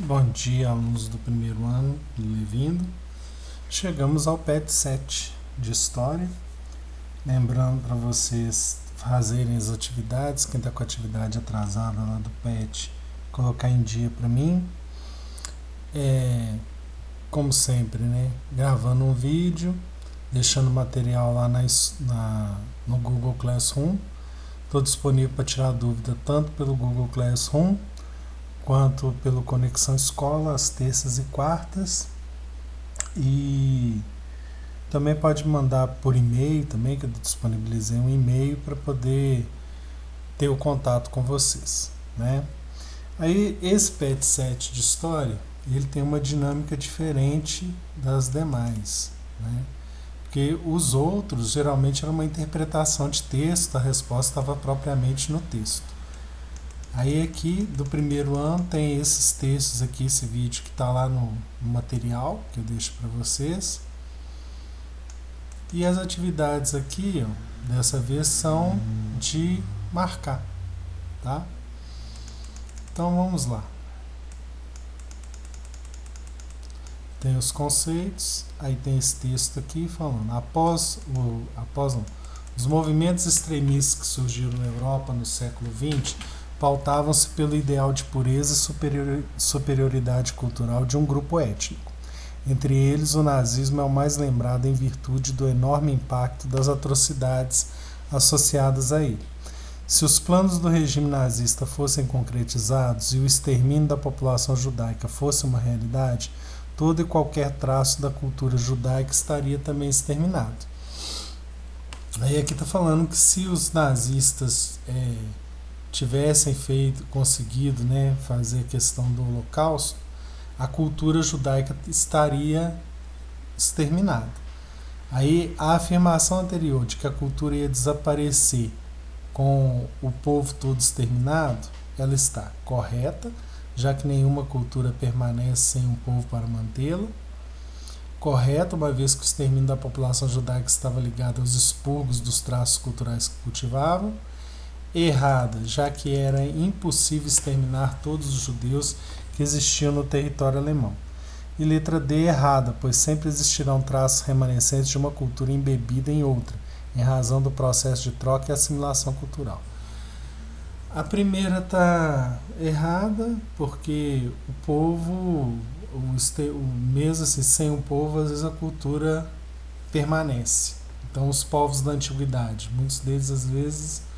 Bom dia, alunos do primeiro ano do Levindo. Chegamos ao PET 7 de História. Lembrando para vocês fazerem as atividades, quem está com a atividade atrasada lá do PET, colocar em dia para mim. Como sempre, né? Gravando um vídeo, deixando o material lá no Google Classroom. Estou disponível para tirar dúvida tanto pelo Google Classroom quanto pelo Conexão Escola, às terças e quartas. E também pode mandar por e-mail também, que eu disponibilizei um e-mail para poder ter o contato com vocês, né? Aí esse PET 7 de História, ele tem uma dinâmica diferente das demais, né? Porque os outros geralmente era uma interpretação de texto, a resposta estava propriamente no texto. Aí aqui do primeiro ano tem esses textos aqui, esse vídeo que está lá no material que eu deixo para vocês. E as atividades aqui, ó, dessa vez são de marcar, tá? Então vamos lá. Tem os conceitos, aí tem esse texto aqui falando, os movimentos extremistas que surgiram na Europa no século XX pautavam-se pelo ideal de pureza e superioridade cultural de um grupo étnico. Entre eles, o nazismo é o mais lembrado em virtude do enorme impacto das atrocidades associadas a ele. Se os planos do regime nazista fossem concretizados e o extermínio da população judaica fosse uma realidade, todo e qualquer traço da cultura judaica estaria também exterminado. Aí aqui está falando que se os nazistas tivessem conseguido, né, fazer a questão do Holocausto, a cultura judaica estaria exterminada. Aí a afirmação anterior de que a cultura ia desaparecer com o povo todo exterminado, ela está correta, já que nenhuma cultura permanece sem um povo para mantê-la. Correta, uma vez que o extermínio da população judaica estava ligado aos expurgos dos traços culturais que cultivavam. Errada, já que era impossível exterminar todos os judeus que existiam no território alemão. E letra D, errada, pois sempre existirão traços remanescentes de uma cultura embebida em outra, em razão do processo de troca e assimilação cultural. A primeira está errada, porque o povo, mesmo assim, sem um povo, às vezes a cultura permanece. Então, os povos da antiguidade, muitos deles, às vezes,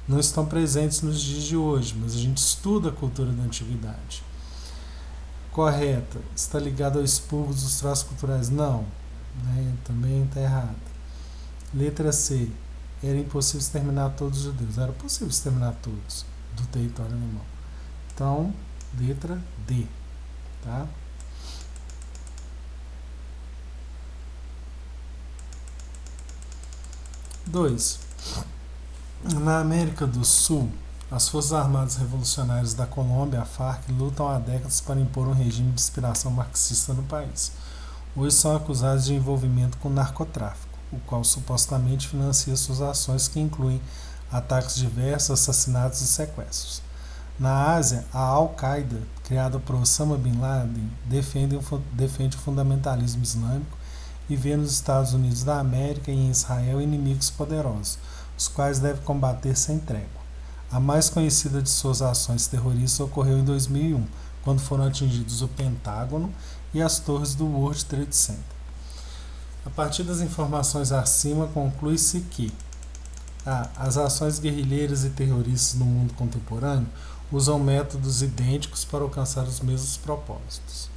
não estão presentes nos dias de hoje, mas a gente estuda a cultura da antiguidade. Correta, está ligado ao expurgo dos traços culturais? Não, né? Também está errado. Letra C, era impossível exterminar todos os judeus. Era possível exterminar todos do território alemão. Então, letra D, tá? Dois. Na América do Sul, as Forças Armadas Revolucionárias da Colômbia, a FARC, lutam há décadas para impor um regime de inspiração marxista no país. Hoje são acusados de envolvimento com narcotráfico, o qual supostamente financia suas ações, que incluem ataques diversos, assassinatos e sequestros. Na Ásia, a Al-Qaeda, criada por Osama Bin Laden, defende o fundamentalismo islâmico e vê nos Estados Unidos da América e em Israel inimigos poderosos, os quais deve combater sem trégua. A mais conhecida de suas ações terroristas ocorreu em 2001, quando foram atingidos o Pentágono e as torres do World Trade Center. A partir das informações acima, conclui-se que as ações guerrilheiras e terroristas no mundo contemporâneo usam métodos idênticos para alcançar os mesmos propósitos.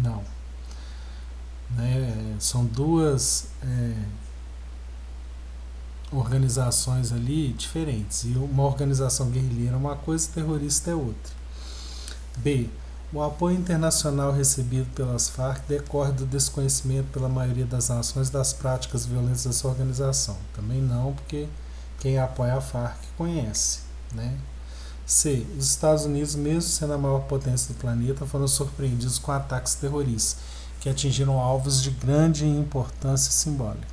Não. São duas organizações ali diferentes, e uma organização guerrilheira é uma coisa e terrorista é outra. B. O apoio internacional recebido pelas FARC decorre do desconhecimento pela maioria das nações das práticas violentas dessa organização. Também não, porque quem apoia a FARC conhece, né? C. Os Estados Unidos, mesmo sendo a maior potência do planeta, foram surpreendidos com ataques terroristas, que atingiram alvos de grande importância simbólica.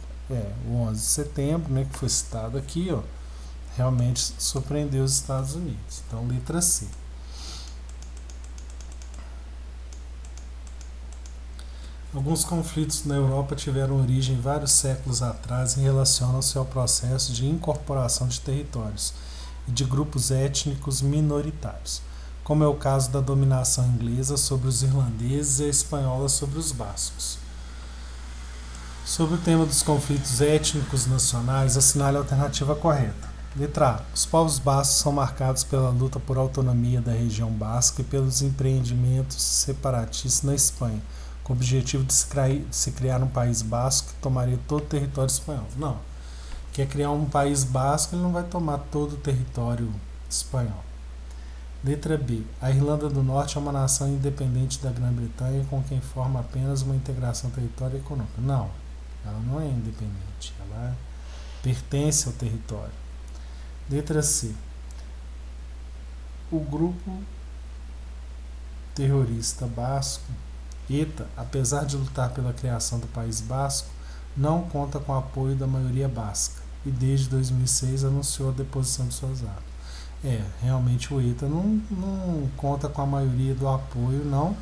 O 11 de setembro, né, que foi citado aqui, realmente surpreendeu os Estados Unidos. Então, letra C. Alguns conflitos na Europa tiveram origem vários séculos atrás e relacionam-se ao processo de incorporação de territórios e de grupos étnicos minoritários, como é o caso da dominação inglesa sobre os irlandeses e a espanhola sobre os bascos. Sobre o tema dos conflitos étnicos nacionais, assinale a alternativa correta. Letra A. Os povos bascos são marcados pela luta por autonomia da região basca e pelos empreendimentos separatistas na Espanha, com o objetivo de se criar um país basco que tomaria todo o território espanhol. Não. Quer criar um país basco, ele não vai tomar todo o território espanhol. Letra B. A Irlanda do Norte é uma nação independente da Grã-Bretanha com quem forma apenas uma integração territorial e econômica. Não. Ela não é independente, ela pertence ao território. Letra C. O grupo terrorista basco, ETA, apesar de lutar pela criação do País Basco, não conta com o apoio da maioria basca e desde 2006 anunciou a deposição de suas armas. Realmente o ETA não conta com a maioria do apoio, não.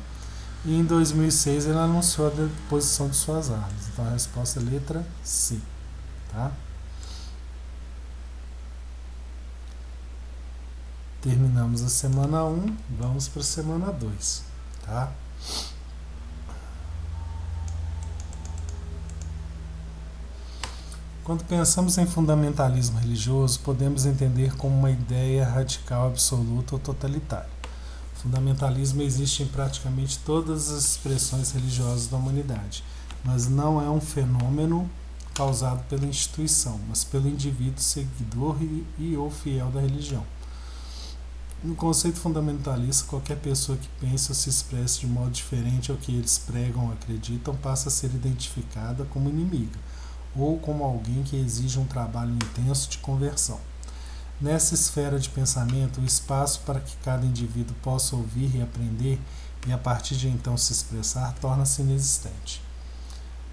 E em 2006 ele anunciou a deposição de suas armas. Então a resposta é letra C. Tá? Terminamos a semana 1, vamos para a semana 2. Tá? Quando pensamos em fundamentalismo religioso, podemos entender como uma ideia radical, absoluta ou totalitária. O fundamentalismo existe em praticamente todas as expressões religiosas da humanidade, mas não é um fenômeno causado pela instituição, mas pelo indivíduo seguidor e ou fiel da religião. No conceito fundamentalista, qualquer pessoa que pense ou se expresse de modo diferente ao que eles pregam ou acreditam passa a ser identificada como inimiga, ou como alguém que exige um trabalho intenso de conversão. Nessa esfera de pensamento, o espaço para que cada indivíduo possa ouvir e aprender e a partir de então se expressar torna-se inexistente.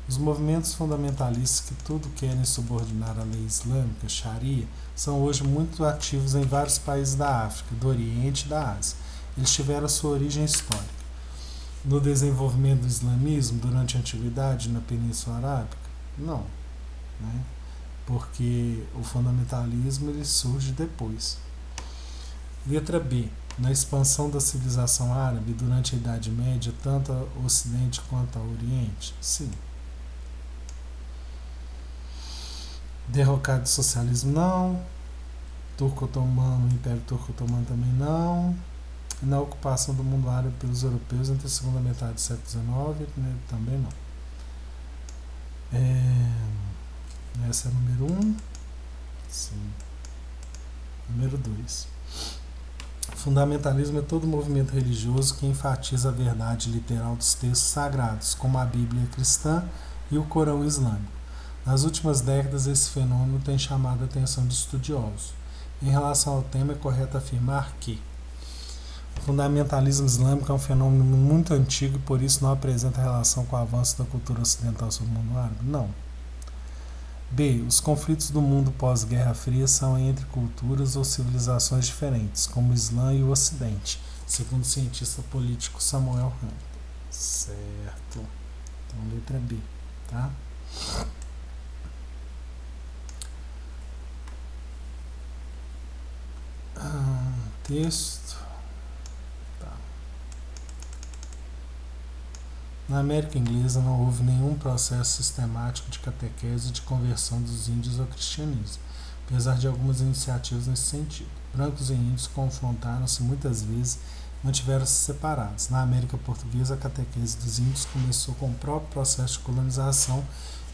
Os movimentos fundamentalistas que tudo querem subordinar à lei islâmica, Sharia, são hoje muito ativos em vários países da África, do Oriente e da Ásia. Eles tiveram sua origem histórica no desenvolvimento do islamismo durante a Antiguidade na Península Arábica? Não, né? Porque o fundamentalismo ele surge depois. Letra B. Na expansão da civilização árabe durante a Idade Média, tanto ao Ocidente quanto ao Oriente? Sim. Derrocado do socialismo? Não. Turco-otomano, Império Turco-Otomano também não. Na ocupação do mundo árabe pelos europeus entre a segunda metade do século XIX? Também não. Essa é a número 1. Sim. Número 2. Fundamentalismo é todo movimento religioso que enfatiza a verdade literal dos textos sagrados, como a Bíblia cristã e o Corão islâmico. Nas últimas décadas, esse fenômeno tem chamado a atenção de estudiosos. Em relação ao tema, é correto afirmar que o fundamentalismo islâmico é um fenômeno muito antigo e por isso não apresenta relação com o avanço da cultura ocidental sobre o mundo árabe? Não. B. Os conflitos do mundo pós-Guerra Fria são entre culturas ou civilizações diferentes, como o Islã e o Ocidente, segundo o cientista político Samuel Hunter. Certo. Então, letra B. Tá? Texto. Tá. Na América Inglesa não houve nenhum processo sistemático de catequese e de conversão dos índios ao cristianismo, apesar de algumas iniciativas nesse sentido. Brancos e índios confrontaram-se muitas vezes e mantiveram-se separados. Na América Portuguesa, a catequese dos índios começou com o próprio processo de colonização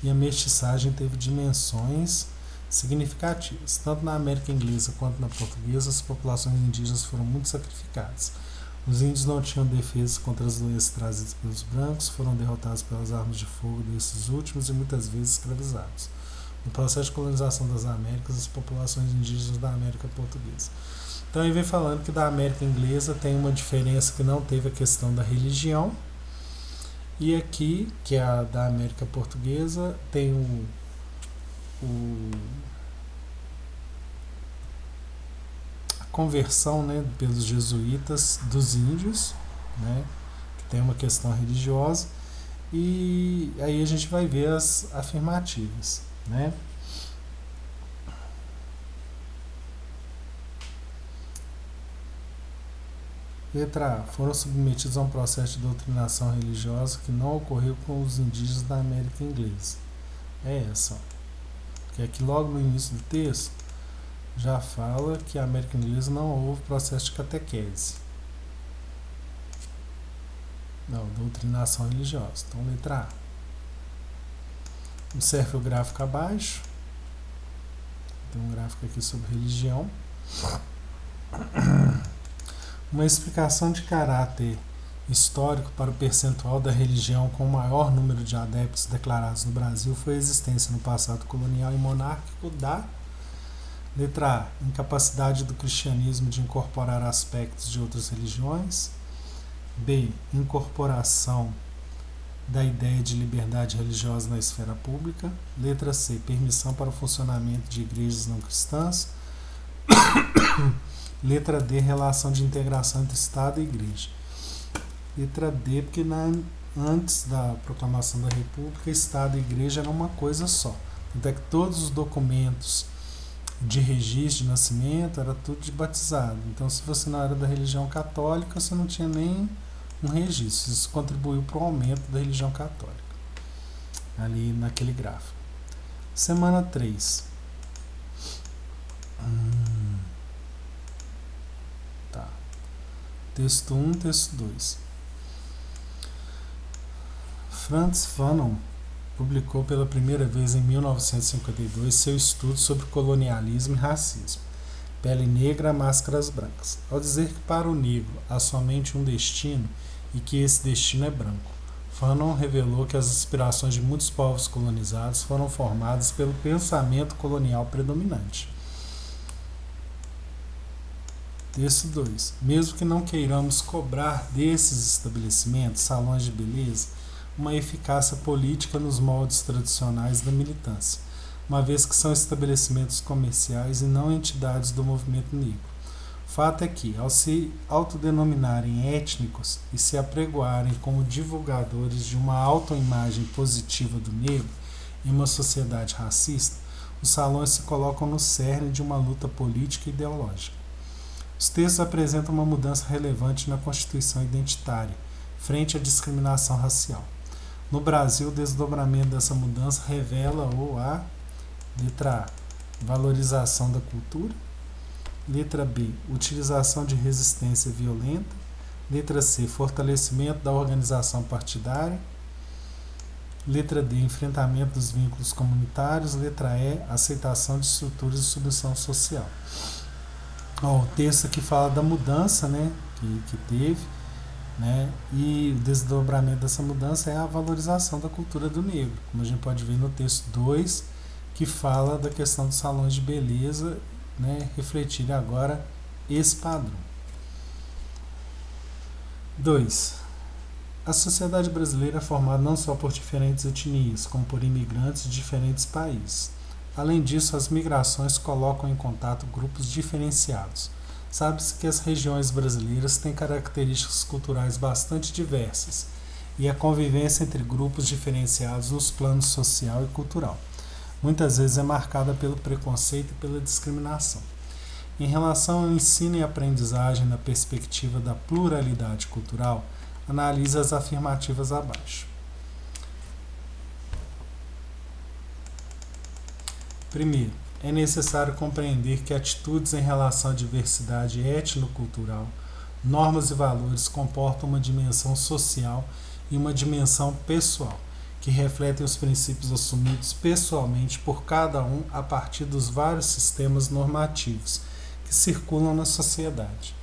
e a mestiçagem teve dimensões significativas. Tanto na América Inglesa quanto na Portuguesa, as populações indígenas foram muito sacrificadas. Os índios não tinham defesa contra as doenças trazidas pelos brancos, foram derrotados pelas armas de fogo desses últimos e muitas vezes escravizados. No processo de colonização das Américas, as populações indígenas da América Portuguesa. Então ele vem falando que da América Inglesa tem uma diferença que não teve a questão da religião, e aqui, que é a da América Portuguesa, tem a conversão, né, pelos jesuítas dos índios, né, que tem uma questão religiosa, E aí a gente vai ver as afirmativas, né? Letra A. Foram submetidos a um processo de doutrinação religiosa que não ocorreu com os indígenas da América Inglesa. É essa. Que aqui logo no início do texto já fala que a América Inglesa não houve processo de catequese. Não, doutrinação religiosa. Então, letra A. Observe o gráfico abaixo. Tem um gráfico aqui sobre religião. Uma explicação de caráter histórico para o percentual da religião com o maior número de adeptos declarados no Brasil foi a existência no passado colonial e monárquico da letra A. Incapacidade do cristianismo de incorporar aspectos de outras religiões. B. Incorporação da ideia de liberdade religiosa na esfera pública. Letra C. Permissão para o funcionamento de igrejas não cristãs. Letra D. Relação de integração entre Estado e Igreja. Letra D, porque antes da proclamação da República, Estado e Igreja eram uma coisa só. Tanto é que todos os documentos de registro de nascimento era tudo de batizado. Então, se você não era da religião católica, você não tinha nem um registro. Isso contribuiu para o aumento da religião católica, ali naquele gráfico. Semana 3. Tá. Texto 1, texto 2. Franz Fanon publicou pela primeira vez em 1952 seu estudo sobre colonialismo e racismo, Pele Negra, Máscaras Brancas. Ao dizer que para o negro há somente um destino e que esse destino é branco, Fanon revelou que as aspirações de muitos povos colonizados foram formadas pelo pensamento colonial predominante. Texto 2. Mesmo que não queiramos cobrar desses estabelecimentos, salões de beleza, uma eficácia política nos moldes tradicionais da militância, uma vez que são estabelecimentos comerciais e não entidades do movimento negro. O fato é que, ao se autodenominarem étnicos e se apregoarem como divulgadores de uma autoimagem positiva do negro em uma sociedade racista, os salões se colocam no cerne de uma luta política e ideológica. Os textos apresentam uma mudança relevante na constituição identitária, frente à discriminação racial. No Brasil, o desdobramento dessa mudança revela a letra A, valorização da cultura. Letra B, utilização de resistência violenta. Letra C, fortalecimento da organização partidária. Letra D, enfrentamento dos vínculos comunitários. Letra E, aceitação de estruturas de submissão social. O texto aqui fala da mudança, né, que teve, né, e o desdobramento dessa mudança é a valorização da cultura do negro, como a gente pode ver no texto 2, que fala da questão dos salões de beleza, né, refletir agora esse padrão. 2. A sociedade brasileira é formada não só por diferentes etnias, como por imigrantes de diferentes países. Além disso, as migrações colocam em contato grupos diferenciados. Sabe-se que as regiões brasileiras têm características culturais bastante diversas e a convivência entre grupos diferenciados nos planos social e cultural muitas vezes é marcada pelo preconceito e pela discriminação. Em relação ao ensino e aprendizagem na perspectiva da pluralidade cultural, analise as afirmativas abaixo. Primeiro, é necessário compreender que atitudes em relação à diversidade étnico-cultural, normas e valores comportam uma dimensão social e uma dimensão pessoal, que refletem os princípios assumidos pessoalmente por cada um a partir dos vários sistemas normativos que circulam na sociedade.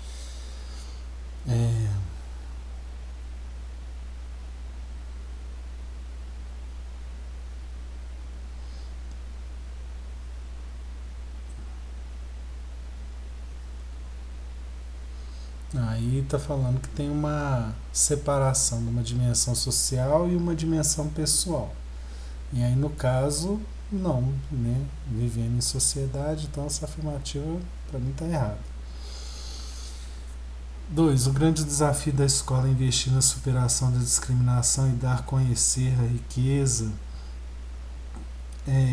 Aí está falando que tem uma separação de uma dimensão social e uma dimensão pessoal. E aí, no caso, não, né? Vivendo em sociedade, então essa afirmativa para mim está errada. 2. O grande desafio da escola é investir na superação da discriminação e dar a conhecer a riqueza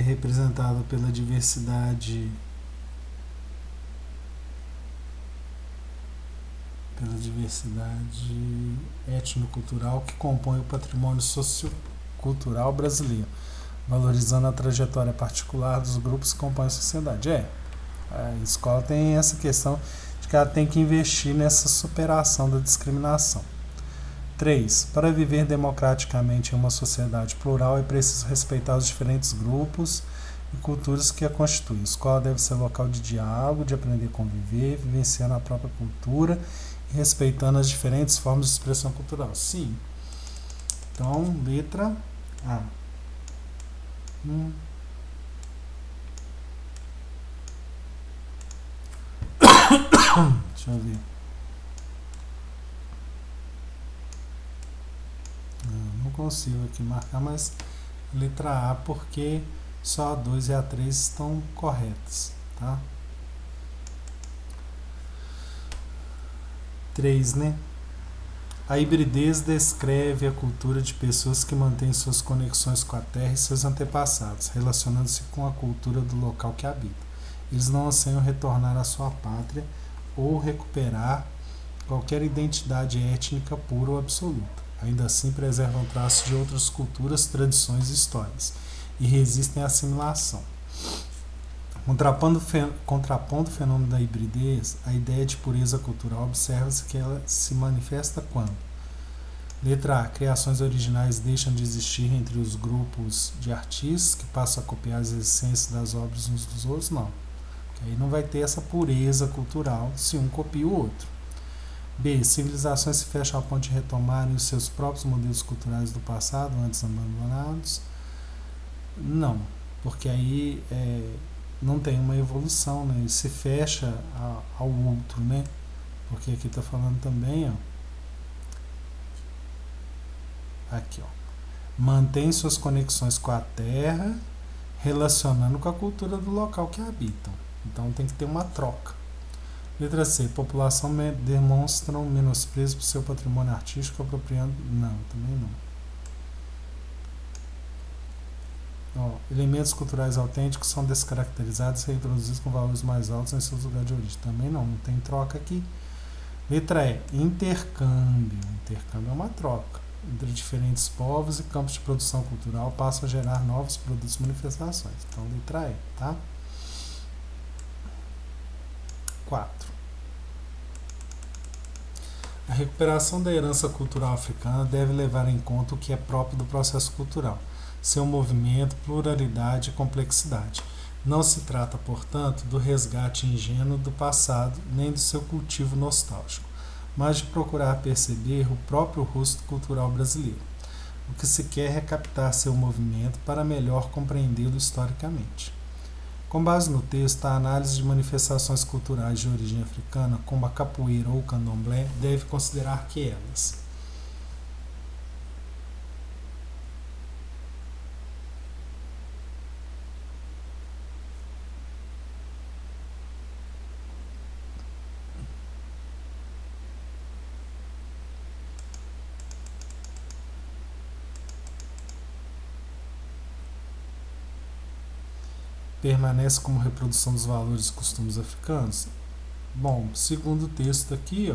representada pela diversidade étnico-cultural que compõe o patrimônio sociocultural brasileiro, valorizando a trajetória particular dos grupos que compõem a sociedade. A escola tem essa questão de que ela tem que investir nessa superação da discriminação. 3. Para viver democraticamente em uma sociedade plural é preciso respeitar os diferentes grupos e culturas que a constituem. A escola deve ser local de diálogo, de aprender a conviver, vivenciando a própria cultura e respeitando as diferentes formas de expressão cultural. Sim. Então, letra A. Deixa eu ver. Não consigo aqui marcar, mas letra A, porque só a 2 e a 3 estão corretas, tá? 3, né? A hibridez descreve a cultura de pessoas que mantêm suas conexões com a terra e seus antepassados, relacionando-se com a cultura do local que habitam. Eles não anseiam retornar à sua pátria ou recuperar qualquer identidade étnica pura ou absoluta. Ainda assim, preservam traços de outras culturas, tradições e histórias e resistem à assimilação. Contrapondo o fenômeno da hibridez, a ideia de pureza cultural observa-se que ela se manifesta quando: letra A. Criações originais deixam de existir entre os grupos de artistas que passam a copiar as essências das obras uns dos outros? Não. Porque aí não vai ter essa pureza cultural se um copia o outro. B. Civilizações se fecham ao ponto de retomarem os seus próprios modelos culturais do passado, antes abandonados? Não, porque aí não tem uma evolução, né? Ele se fecha ao outro, né? Porque aqui está falando também, aqui, mantém suas conexões com a terra, relacionando com a cultura do local que habitam. Então tem que ter uma troca. Letra C. População demonstram menosprezo por seu patrimônio artístico apropriando... Não, também não. Elementos culturais autênticos são descaracterizados e reintroduzidos com valores mais altos em seus lugares de origem. Também não tem troca aqui. Letra E. Intercâmbio. Intercâmbio é uma troca entre diferentes povos e campos de produção cultural passam a gerar novos produtos e manifestações. Então, letra E, tá? 4. A recuperação da herança cultural africana deve levar em conta o que é próprio do processo cultural, seu movimento, pluralidade e complexidade. Não se trata, portanto, do resgate ingênuo do passado, nem do seu cultivo nostálgico, mas de procurar perceber o próprio rosto cultural brasileiro. O que se quer é captar seu movimento para melhor compreendê-lo historicamente. Com base no texto, a análise de manifestações culturais de origem africana, como a capoeira ou o candomblé, deve considerar que elas: permanece como reprodução dos valores e costumes africanos? Bom, segundo o texto aqui,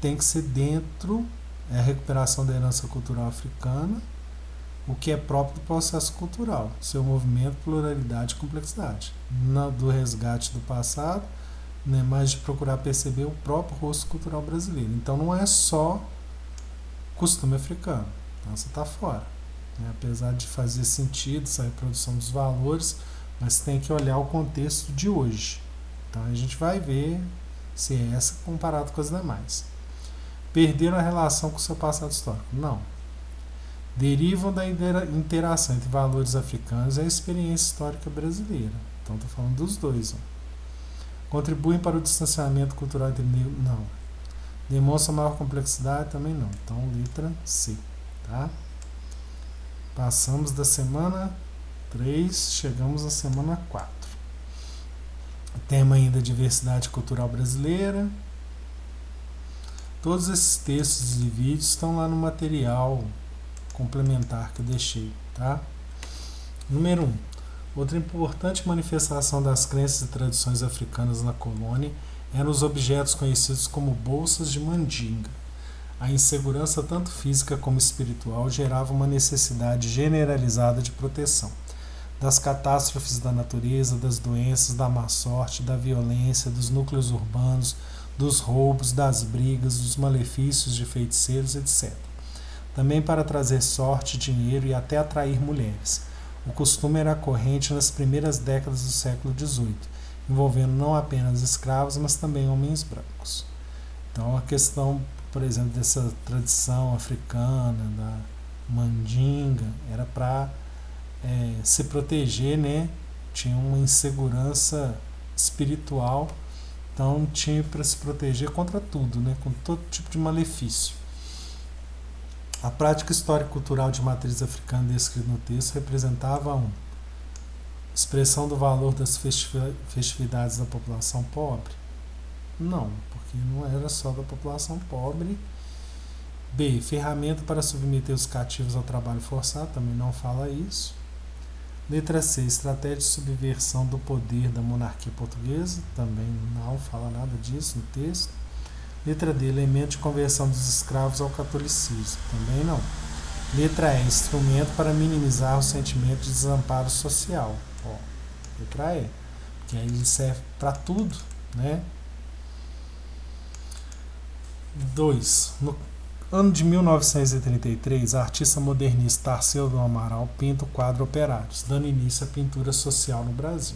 tem que ser dentro a recuperação da herança cultural africana, o que é próprio do processo cultural, seu movimento, pluralidade e complexidade. Não do resgate do passado, né, mas de procurar perceber o próprio rosto cultural brasileiro. Então não é só costume africano, então você está fora. Apesar de fazer sentido essa reprodução dos valores, mas tem que olhar o contexto de hoje. Então a gente vai ver se é essa comparado com as demais. Perderam a relação com o seu passado histórico? Não. Derivam da interação entre valores africanos e a experiência histórica brasileira. Então estou falando dos dois. Contribuem para o distanciamento cultural entre negros? Não. Demonstram maior complexidade? Também não. Então letra C. Tá? Passamos da semana 3, chegamos à semana 4. Tema ainda diversidade cultural brasileira. Todos esses textos e vídeos estão lá no material complementar que eu deixei, tá? Número 1. Outra importante manifestação das crenças e tradições africanas na colônia eram os objetos conhecidos como bolsas de mandinga. A insegurança, tanto física como espiritual, gerava uma necessidade generalizada de proteção das catástrofes da natureza, das doenças, da má sorte, da violência, dos núcleos urbanos, dos roubos, das brigas, dos malefícios de feiticeiros, etc. Também para trazer sorte, dinheiro e até atrair mulheres. O costume era corrente nas primeiras décadas do século XVIII, envolvendo não apenas escravos, mas também homens brancos. Então, a questão, por exemplo, dessa tradição africana, da mandinga, era para se proteger, né? Tinha uma insegurança espiritual, então tinha para se proteger contra tudo, né? Com todo tipo de malefício. A prática histórico-cultural de matriz africana descrita no texto representava expressão do valor das festividades da população pobre? Não, porque não era só da população pobre. B. Ferramenta para submeter os cativos ao trabalho forçado? Também não fala isso. Letra C. Estratégia de subversão do poder da monarquia portuguesa? Também não fala nada disso no texto. Letra D. Elemento de conversão dos escravos ao catolicismo? Também não. Letra E. Instrumento para minimizar o sentimento de desamparo social? Letra E. Que aí ele serve para tudo, né? 2. No ano de 1933, a artista modernista Tarsila do Amaral pinta o quadro Operários, dando início à pintura social no Brasil.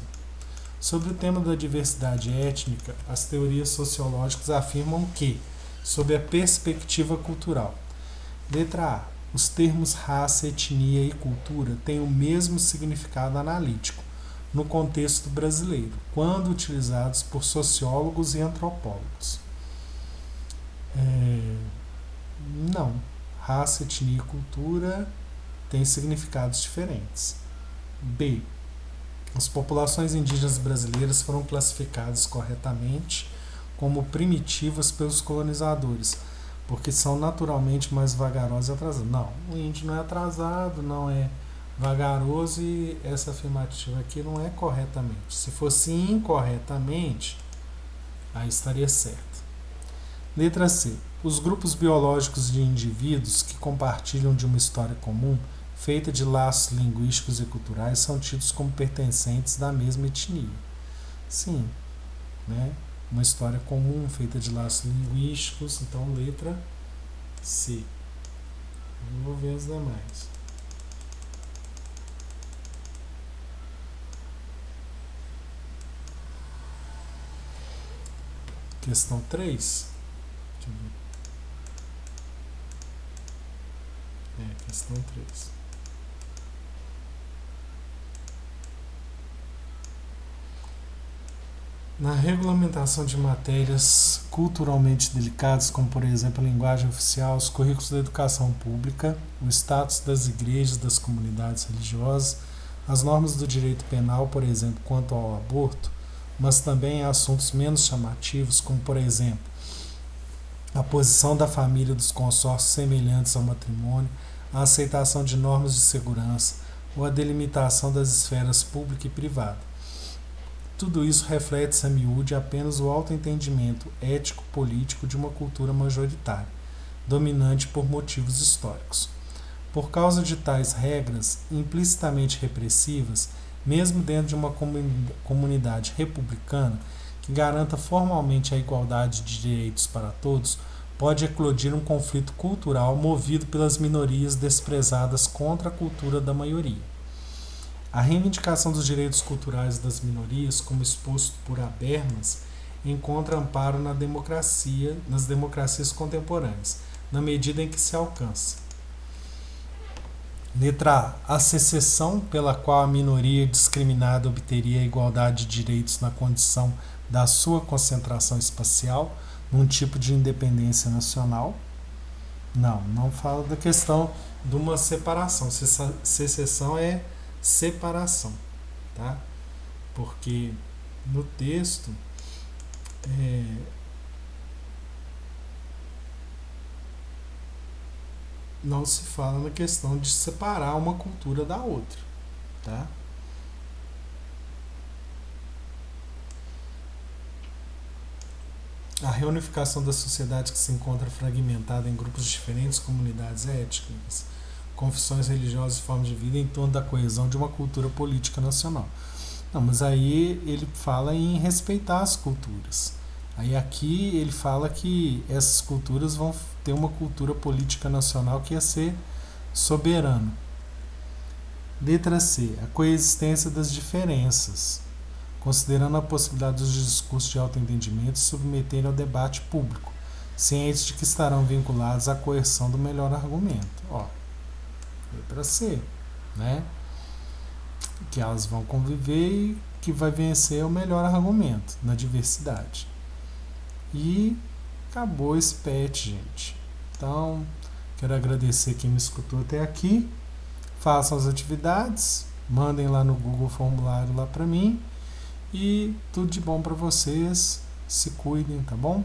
Sobre o tema da diversidade étnica, as teorias sociológicas afirmam que, sob a perspectiva cultural, letra A, os termos raça, etnia e cultura têm o mesmo significado analítico no contexto brasileiro, quando utilizados por sociólogos e antropólogos. Não. Raça, etnia e cultura têm significados diferentes. B. As populações indígenas brasileiras foram classificadas corretamente como primitivas pelos colonizadores, porque são naturalmente mais vagarosos e atrasados. Não, o índio não é atrasado, não é vagaroso, e essa afirmativa aqui não é corretamente. Se fosse incorretamente, aí estaria certo. Letra C. Os grupos biológicos de indivíduos que compartilham de uma história comum, feita de laços linguísticos e culturais, são tidos como pertencentes da mesma etnia. Sim, né? Uma história comum feita de laços linguísticos, então letra C. Vou ver as demais. Questão 3. Deixa eu ver. Questão 3. Na regulamentação de matérias culturalmente delicadas, como por exemplo a linguagem oficial, os currículos da educação pública, o status das igrejas, das comunidades religiosas, as normas do direito penal, por exemplo, quanto ao aborto, mas também há assuntos menos chamativos, como por exemplo a posição da família dos consórcios semelhantes ao matrimônio, a aceitação de normas de segurança ou a delimitação das esferas pública e privada. Tudo isso reflete-se a miúde apenas o autoentendimento ético-político de uma cultura majoritária, dominante por motivos históricos. Por causa de tais regras implicitamente repressivas, mesmo dentro de uma comunidade republicana que garanta formalmente a igualdade de direitos para todos, pode eclodir um conflito cultural movido pelas minorias desprezadas contra a cultura da maioria. A reivindicação dos direitos culturais das minorias, como exposto por Habermas, encontra amparo nas democracias contemporâneas, na medida em que se alcança. Letra A. A secessão pela qual a minoria discriminada obteria a igualdade de direitos na condição da sua concentração espacial, num tipo de independência nacional. Não fala da questão de uma separação. Secessão é separação, tá? Porque no texto não se fala na questão de separar uma cultura da outra, tá? A reunificação da sociedade que se encontra fragmentada em grupos diferentes, comunidades étnicas, confissões religiosas e formas de vida em torno da coesão de uma cultura política nacional. Não, mas aí ele fala em respeitar as culturas. Aí aqui ele fala que essas culturas vão ter uma cultura política nacional que ia ser soberana. Letra C. A coexistência das diferenças, considerando a possibilidade dos discursos de autoentendimento se submeterem ao debate público, cientes de que estarão vinculados à coerção do melhor argumento. Ó, letra C, né? Que elas vão conviver e que vai vencer o melhor argumento na diversidade. E acabou esse PET, gente. Então, quero agradecer quem me escutou até aqui. Façam as atividades, mandem lá no Google formulário lá para mim e tudo de bom para vocês. Se cuidem, tá bom?